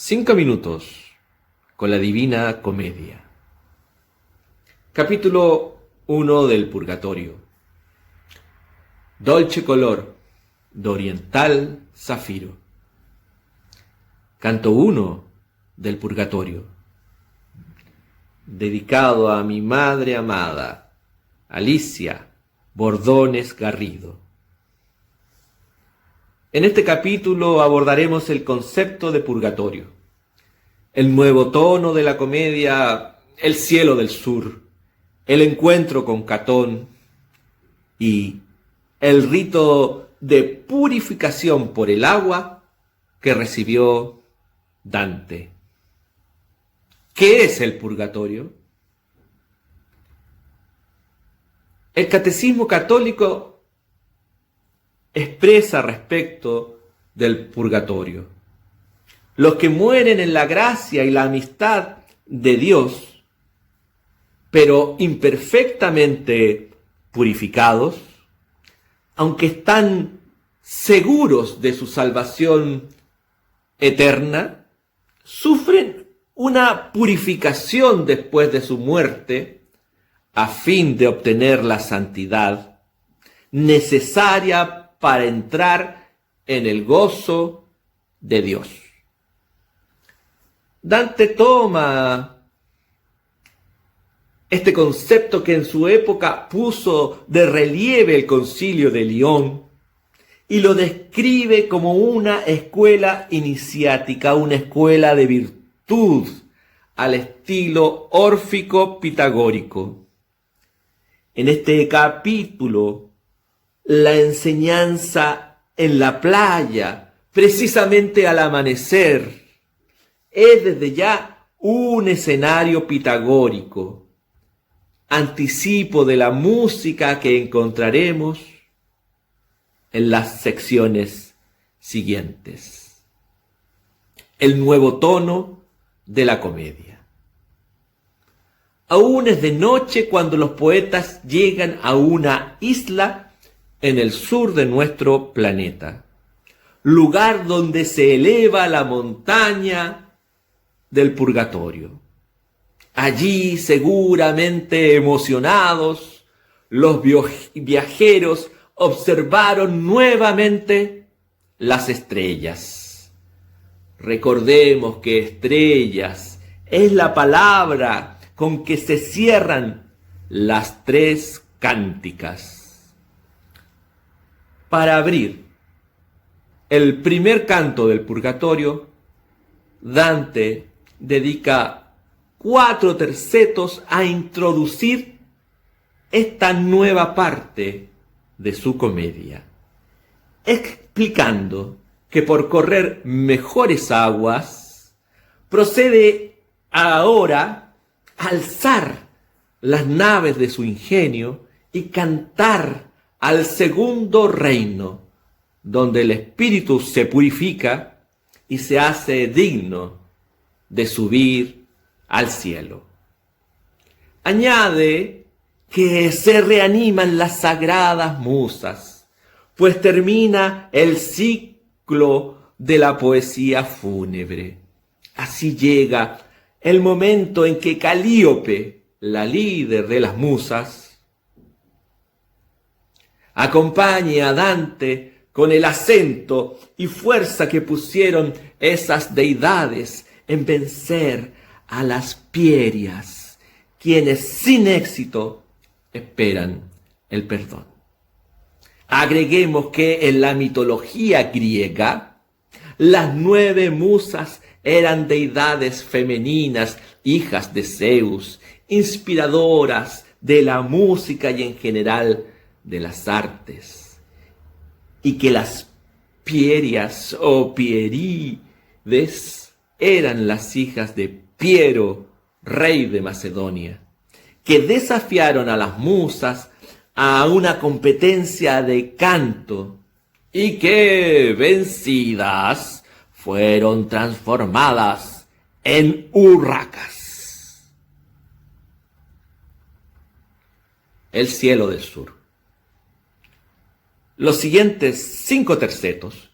5 minutos con la Divina Comedia. Capítulo 1 del Purgatorio. Dolce color, d'oriental zafiro. Canto 1 del Purgatorio. Dedicado a mi madre amada, Alicia Bordones Garrido. En este capítulo abordaremos el concepto de purgatorio, el nuevo tono de la comedia El cielo del sur, el encuentro con Catón y el rito de purificación por el agua que recibió Dante. ¿Qué es el purgatorio? El Catecismo Católico expresa respecto del purgatorio: los que mueren en la gracia y la amistad de Dios, pero imperfectamente purificados, aunque están seguros de su salvación eterna, sufren una purificación después de su muerte a fin de obtener la santidad necesaria para entrar en el gozo de Dios. Dante toma este concepto que en su época puso de relieve el Concilio de León y lo describe como una escuela iniciática, una escuela de virtud al estilo órfico pitagórico. En este capítulo, la enseñanza en la playa, precisamente al amanecer, es desde ya un escenario pitagórico, anticipo de la música que encontraremos en las secciones siguientes. El nuevo tono de la comedia. Aún es de noche cuando los poetas llegan a una isla en el sur de nuestro planeta, lugar donde se eleva la montaña del purgatorio. Allí, seguramente emocionados, los viajeros observaron nuevamente las estrellas. Recordemos que estrellas es la palabra con que se cierran las tres cánticas. Para abrir el primer canto del purgatorio, Dante dedica 4 tercetos a introducir esta nueva parte de su comedia, explicando que por correr mejores aguas procede ahora a alzar las naves de su ingenio y cantar al segundo reino, donde el espíritu se purifica y se hace digno de subir al cielo. Añade que se reaniman las sagradas musas, pues termina el ciclo de la poesía fúnebre. Así llega el momento en que Calíope, la líder de las musas, acompañe a Dante con el acento y fuerza que pusieron esas deidades en vencer a las Pierias, quienes sin éxito esperan el perdón. Agreguemos que en la mitología griega, las 9 musas eran deidades femeninas, hijas de Zeus, inspiradoras de la música y en general de las artes, y que las Pierias o Pierides eran las hijas de Piero, rey de Macedonia, que desafiaron a las musas a una competencia de canto y que, vencidas, fueron transformadas en urracas. El cielo del sur. Los siguientes 5 tercetos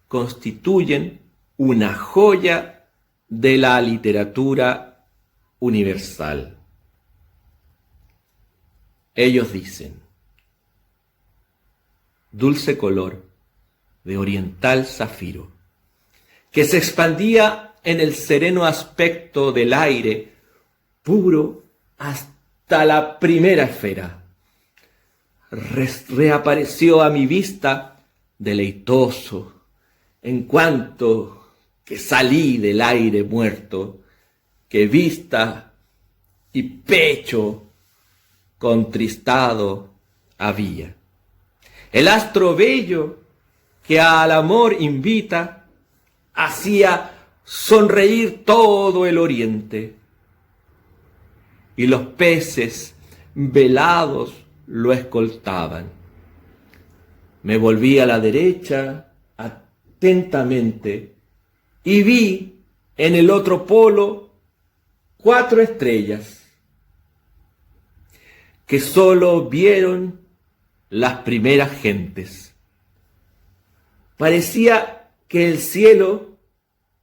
constituyen una joya de la literatura universal. Ellos dicen: dulce color de oriental zafiro, que se expandía en el sereno aspecto del aire, puro hasta la primera esfera. Reapareció a mi vista deleitoso, en cuanto que salí del aire muerto, que vista y pecho contristado había. El astro bello que al amor invita hacía sonreír todo el oriente, y los peces velados lo escoltaban. Me volví a la derecha atentamente y vi en el otro polo 4 estrellas que sólo vieron las primeras gentes. Parecía que el cielo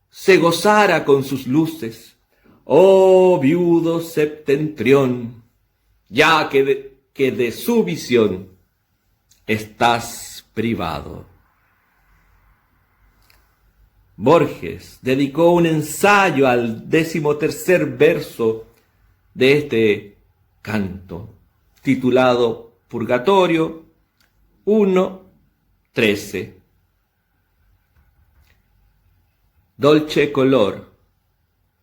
se gozara con sus luces. Oh viudo septentrión, ya que de su visión estás privado. Borges dedicó un ensayo al 13º verso de este canto, titulado Purgatorio 1:13. Dolce color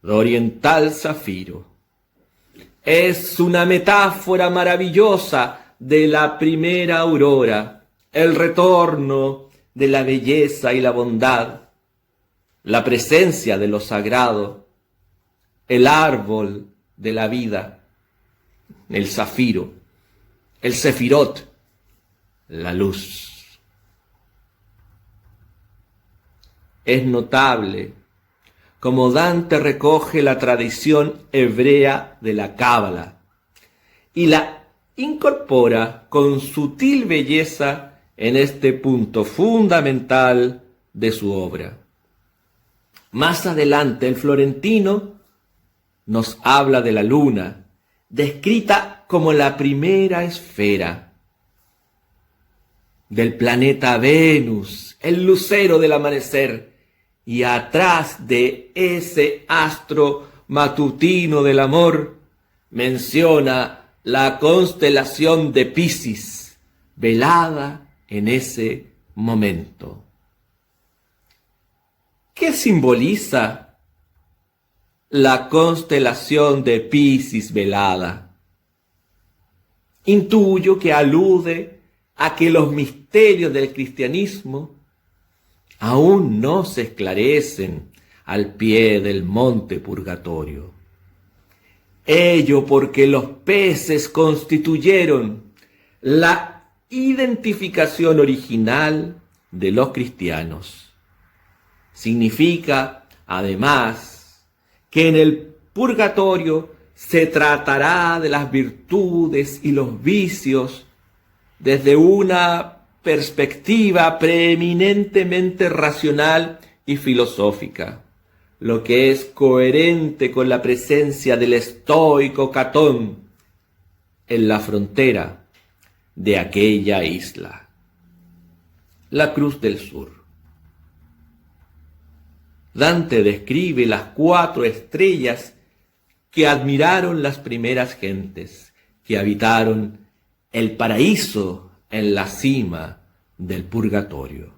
de oriental zafiro es una metáfora maravillosa de la primera aurora, el retorno de la belleza y la bondad, la presencia de lo sagrado, el árbol de la vida, el zafiro, el sefirot, la luz. Es notable como Dante recoge la tradición hebrea de la Cábala y la incorpora con sutil belleza en este punto fundamental de su obra. Más adelante el florentino nos habla de la luna, descrita como la primera esfera, del planeta Venus, el lucero del amanecer, y atrás de ese astro matutino del amor menciona la constelación de Piscis, velada en ese momento. ¿Qué simboliza la constelación de Piscis velada? Intuyo que alude a que los misterios del cristianismo aún no se esclarecen al pie del monte Purgatorio. Ello porque los peces constituyeron la identificación original de los cristianos. Significa, además, que en el purgatorio se tratará de las virtudes y los vicios desde una perspectiva preeminentemente racional y filosófica, lo que es coherente con la presencia del estoico Catón en la frontera de aquella isla. La Cruz del Sur. Dante describe las 4 estrellas que admiraron las primeras gentes que habitaron el paraíso en la cima del purgatorio.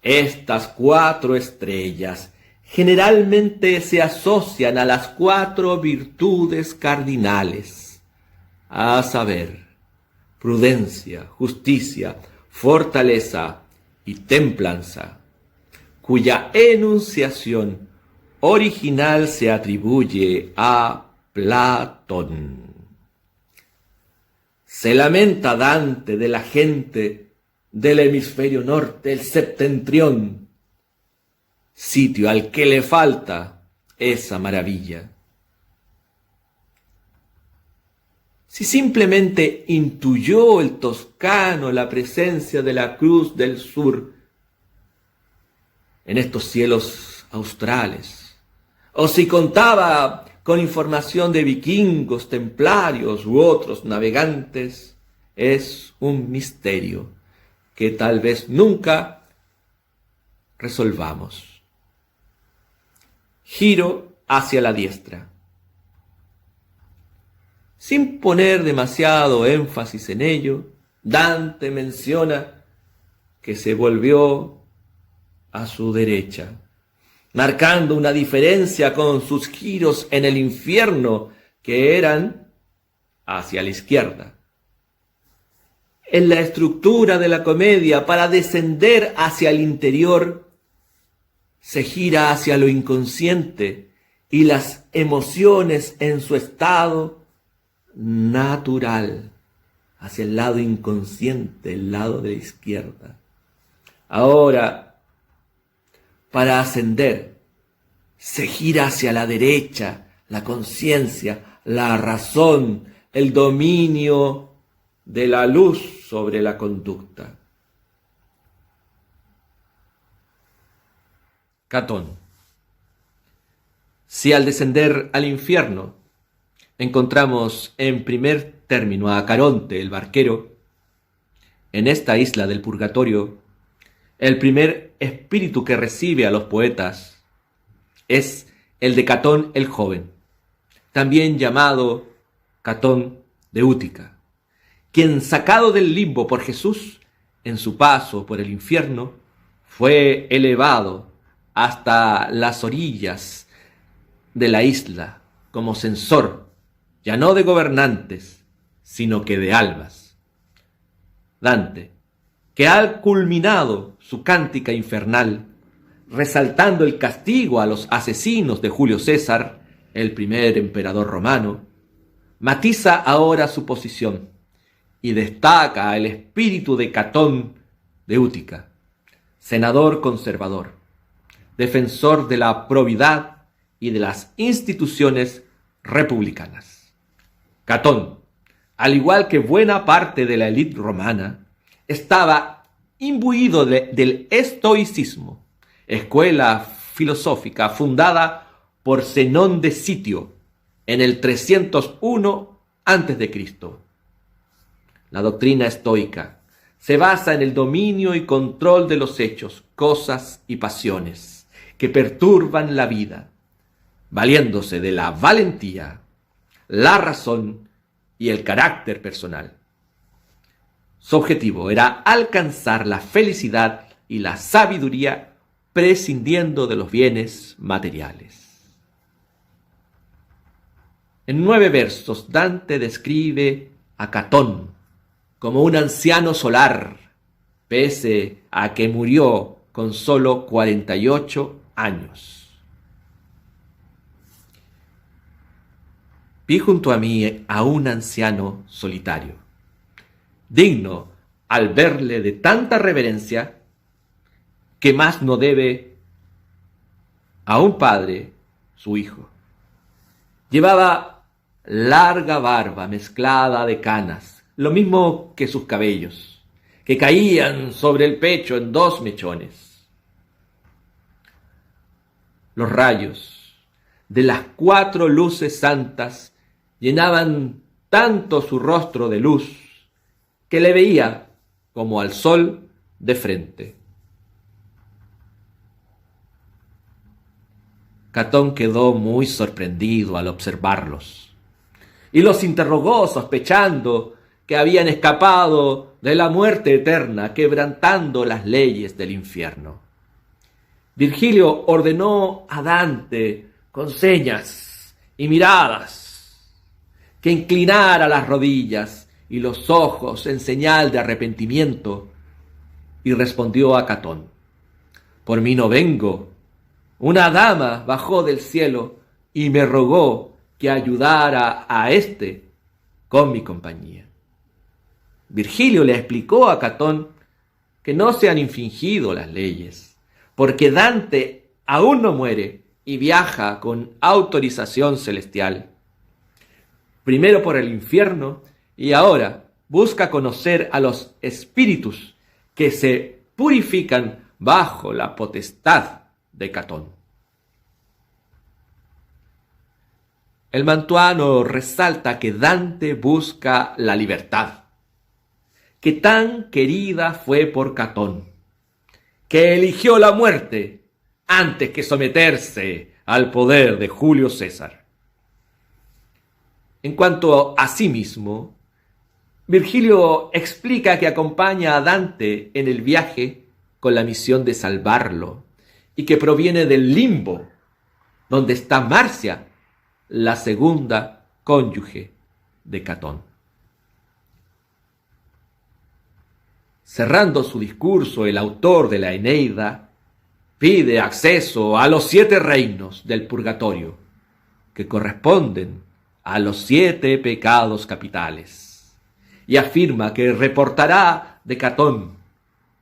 Estas 4 estrellas generalmente se asocian a las 4 virtudes cardinales, a saber, prudencia, justicia, fortaleza y templanza, cuya enunciación original se atribuye a Platón. Se lamenta Dante de la gente del hemisferio norte, el septentrión, sitio al que le falta esa maravilla. Si simplemente intuyó el toscano la presencia de la Cruz del Sur en estos cielos australes, o si contaba con información de vikingos, templarios u otros navegantes, es un misterio que tal vez nunca resolvamos. Giro hacia la diestra. Sin poner demasiado énfasis en ello, Dante menciona que se volvió a su derecha, marcando una diferencia con sus giros en el infierno, que eran hacia la izquierda. En la estructura de la comedia, para descender hacia el interior, se gira hacia lo inconsciente y las emociones en su estado natural, hacia el lado inconsciente, el lado de la izquierda. Ahora, para ascender, se gira hacia la derecha, la conciencia, la razón, el dominio de la luz sobre la conducta. Catón. Si al descender al infierno encontramos en primer término a Caronte, el barquero, en esta isla del purgatorio, el primer espíritu que recibe a los poetas es el de Catón el joven, también llamado Catón de Útica, quien, sacado del limbo por Jesús en su paso por el infierno, fue elevado hasta las orillas de la isla como censor, ya no de gobernantes, sino que de almas. Dante, que ha culminado su cántica infernal, resaltando el castigo a los asesinos de Julio César, el primer emperador romano, matiza ahora su posición y destaca el espíritu de Catón de Útica, senador conservador, defensor de la probidad y de las instituciones republicanas. Catón, al igual que buena parte de la élite romana, estaba imbuido del estoicismo, escuela filosófica fundada por Zenón de Sitio en el 301 a.C. La doctrina estoica se basa en el dominio y control de los hechos, cosas y pasiones que perturban la vida, valiéndose de la valentía, la razón y el carácter personal. Su objetivo era alcanzar la felicidad y la sabiduría prescindiendo de los bienes materiales. En 9 versos, Dante describe a Catón como un anciano solar, pese a que murió con solo 48 años. Vi junto a mí a un anciano solitario, digno al verle de tanta reverencia, que más no debe a un padre su hijo. Llevaba larga barba mezclada de canas, lo mismo que sus cabellos, que caían sobre el pecho en 2 mechones. Los rayos de las 4 luces santas llenaban tanto su rostro de luz que le veía como al sol de frente. Catón quedó muy sorprendido al observarlos y los interrogó sospechando que habían escapado de la muerte eterna, quebrantando las leyes del infierno. Virgilio ordenó a Dante con señas y miradas que inclinara las rodillas y los ojos en señal de arrepentimiento, y respondió a Catón: por mí no vengo. Una dama bajó del cielo y me rogó que ayudara a éste con mi compañía. Virgilio le explicó a Catón que no se han infringido las leyes, porque Dante aún no muere y viaja con autorización celestial, primero por el infierno y ahora busca conocer a los espíritus que se purifican bajo la potestad de Catón. El mantuano resalta que Dante busca la libertad, que tan querida fue por Catón, que eligió la muerte antes que someterse al poder de Julio César. En cuanto a sí mismo, Virgilio explica que acompaña a Dante en el viaje con la misión de salvarlo y que proviene del limbo, donde está Marcia, la segunda cónyuge de Catón. Cerrando su discurso, el autor de la Eneida pide acceso a los 7 reinos del purgatorio, que corresponden a los 7 pecados capitales, y afirma que reportará de Catón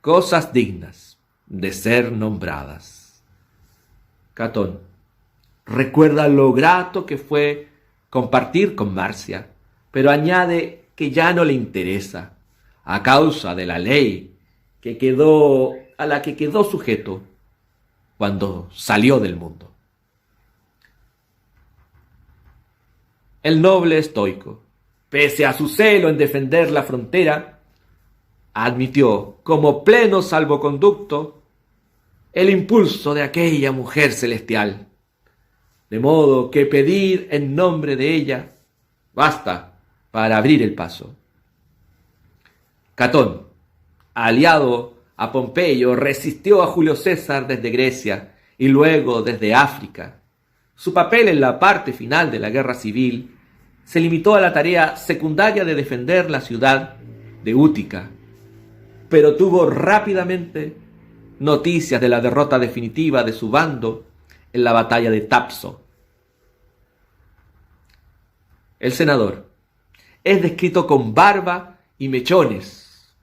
cosas dignas de ser nombradas. Catón recuerda lo grato que fue compartir con Marcia, pero añade que ya no le interesa, a causa de la ley a la que quedó sujeto cuando salió del mundo. El noble estoico, pese a su celo en defender la frontera, admitió como pleno salvoconducto el impulso de aquella mujer celestial, de modo que pedir en nombre de ella basta para abrir el paso. Catón, aliado a Pompeyo, resistió a Julio César desde Grecia y luego desde África. Su papel en la parte final de la guerra civil se limitó a la tarea secundaria de defender la ciudad de Útica, pero tuvo rápidamente noticias de la derrota definitiva de su bando en la batalla de Tapso. El senador es descrito con barba y mechones,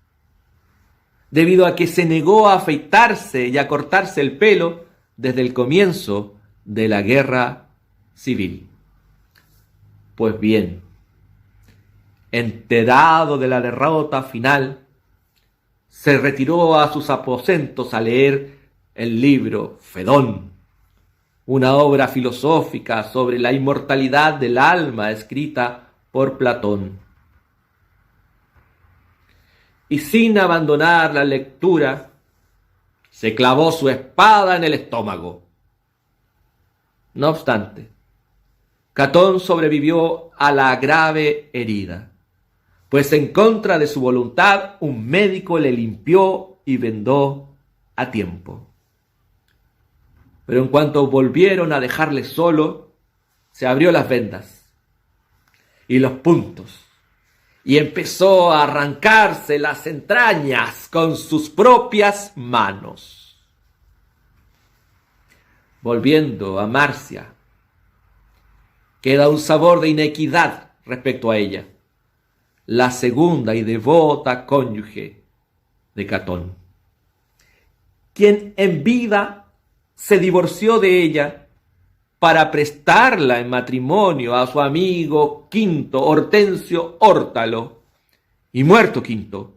debido a que se negó a afeitarse y a cortarse el pelo desde el comienzo de la guerra civil. Pues bien, enterado de la derrota final, se retiró a sus aposentos a leer el libro Fedón, una obra filosófica sobre la inmortalidad del alma escrita por Platón. Y sin abandonar la lectura, se clavó su espada en el estómago. No obstante, Catón sobrevivió a la grave herida, pues en contra de su voluntad un médico le limpió y vendó a tiempo. Pero en cuanto volvieron a dejarle solo, se abrió las vendas y los puntos, y empezó a arrancarse las entrañas con sus propias manos. Volviendo a Marcia, queda un sabor de inequidad respecto a ella, la segunda y devota cónyuge de Catón, quien en vida se divorció de ella para prestarla en matrimonio a su amigo Quinto Hortensio Órtalo, y muerto Quinto,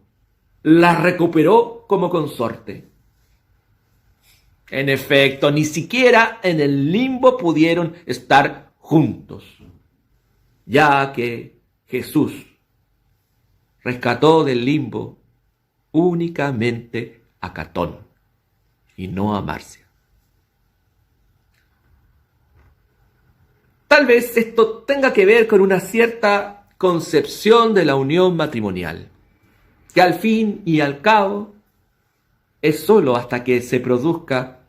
la recuperó como consorte. En efecto, ni siquiera en el limbo pudieron estar juntos, ya que Jesús rescató del limbo únicamente a Catón y no a Marcia. Tal vez esto tenga que ver con una cierta concepción de la unión matrimonial, que al fin y al cabo es sólo hasta que se produzca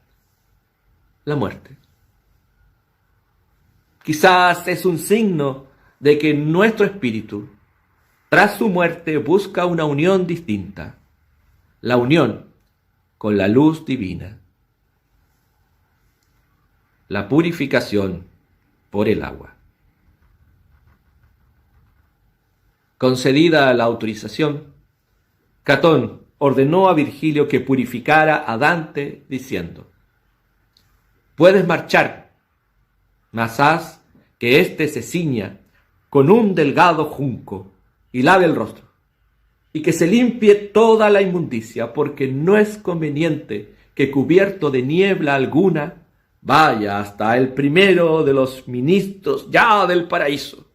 la muerte. Quizás es un signo de que nuestro espíritu, tras su muerte, busca una unión distinta, la unión con la luz divina, la purificación por el agua. Concedida la autorización, Catón ordenó a Virgilio que purificara a Dante, diciendo: «Puedes marchar, mas haz que éste se ciña con un delgado junco y lave el rostro, y que se limpie toda la inmundicia, porque no es conveniente que, cubierto de niebla alguna, vaya hasta el primero de los ministros ya del paraíso.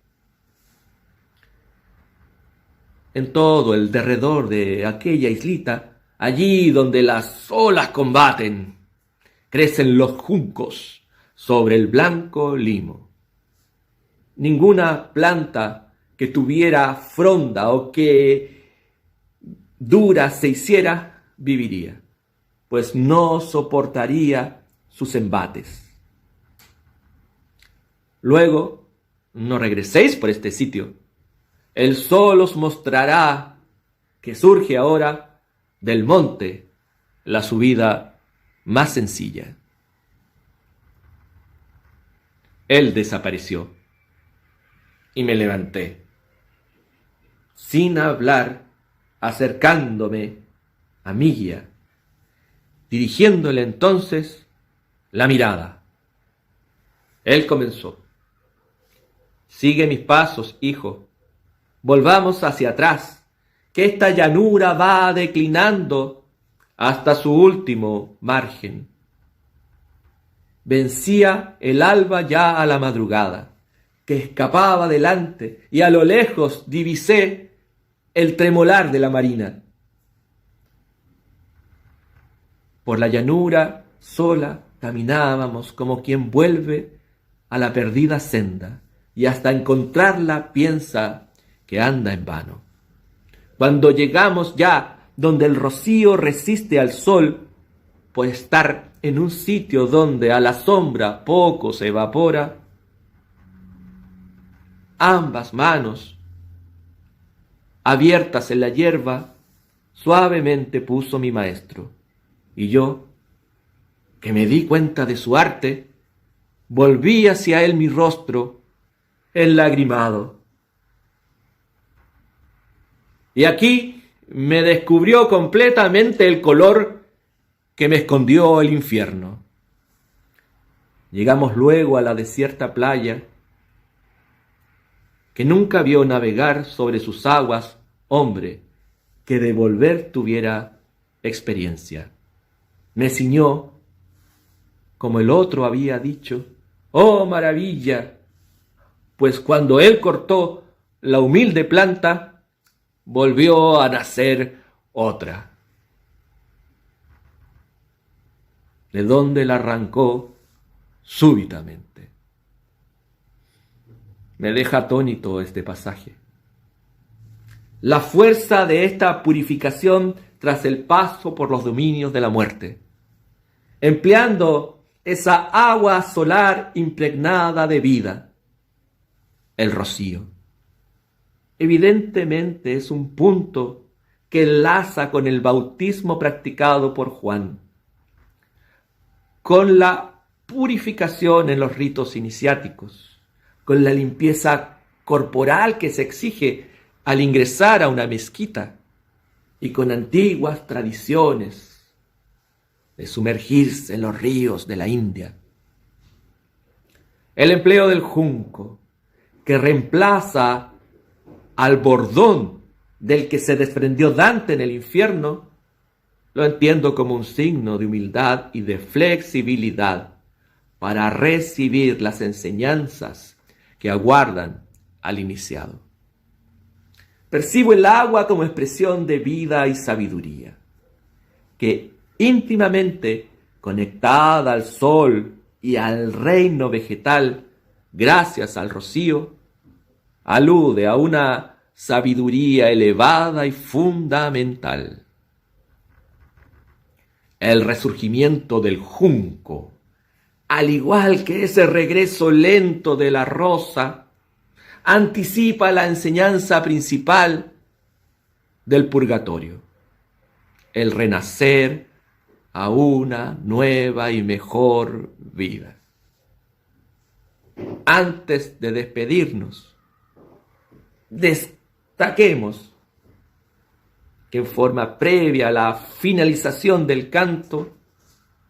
En todo el derredor de aquella islita, allí donde las olas combaten, crecen los juncos sobre el blanco limo. Ninguna planta que tuviera fronda o que dura se hiciera viviría, pues no soportaría sus embates. Luego, no regreséis por este sitio. El sol os mostrará que surge ahora del monte la subida más sencilla. Él desapareció y me levanté, sin hablar, acercándome a mi guía, dirigiéndole entonces la mirada. Él comenzó: sigue mis pasos, hijo. Volvamos hacia atrás, que esta llanura va declinando hasta su último margen. Vencía el alba ya a la madrugada, que escapaba delante, y a lo lejos divisé el tremolar de la marina. Por la llanura sola caminábamos como quien vuelve a la perdida senda, y hasta encontrarla piensa que anda en vano. Cuando llegamos ya donde el rocío resiste al sol, por estar en un sitio donde a la sombra poco se evapora, ambas manos, abiertas en la hierba, suavemente puso mi maestro, y yo, que me di cuenta de su arte, volví hacia él mi rostro enlagrimado. Y aquí me descubrió completamente el color que me escondió el infierno. Llegamos luego a la desierta playa, que nunca vio navegar sobre sus aguas hombre que de volver tuviera experiencia. Me ciñó, como el otro había dicho: ¡oh maravilla! Pues cuando él cortó la humilde planta, volvió a nacer otra. De donde la arrancó súbitamente. Me deja atónito este pasaje. La fuerza de esta purificación tras el paso por los dominios de la muerte, empleando esa agua solar impregnada de vida, el rocío. Evidentemente es un punto que enlaza con el bautismo practicado por Juan, con la purificación en los ritos iniciáticos, con la limpieza corporal que se exige al ingresar a una mezquita y con antiguas tradiciones de sumergirse en los ríos de la India. El empleo del junco, que reemplaza al bordón del que se desprendió Dante en el infierno, lo entiendo como un signo de humildad y de flexibilidad para recibir las enseñanzas que aguardan al iniciado. Percibo el agua como expresión de vida y sabiduría, que íntimamente conectada al sol y al reino vegetal, gracias al rocío, alude a una sabiduría elevada y fundamental. El resurgimiento del junco, al igual que ese regreso lento de la rosa, anticipa la enseñanza principal del purgatorio, el renacer a una nueva y mejor vida. Antes de despedirnos, destaquemos que en forma previa a la finalización del canto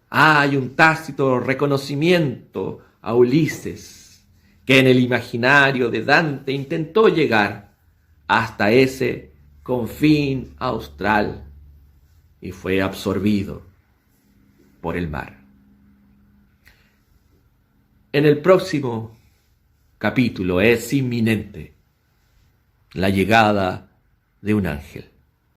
hay un tácito reconocimiento a Ulises, que en el imaginario de Dante intentó llegar hasta ese confín austral y fue absorbido por el mar. En el próximo capítulo es inminente la llegada de un ángel.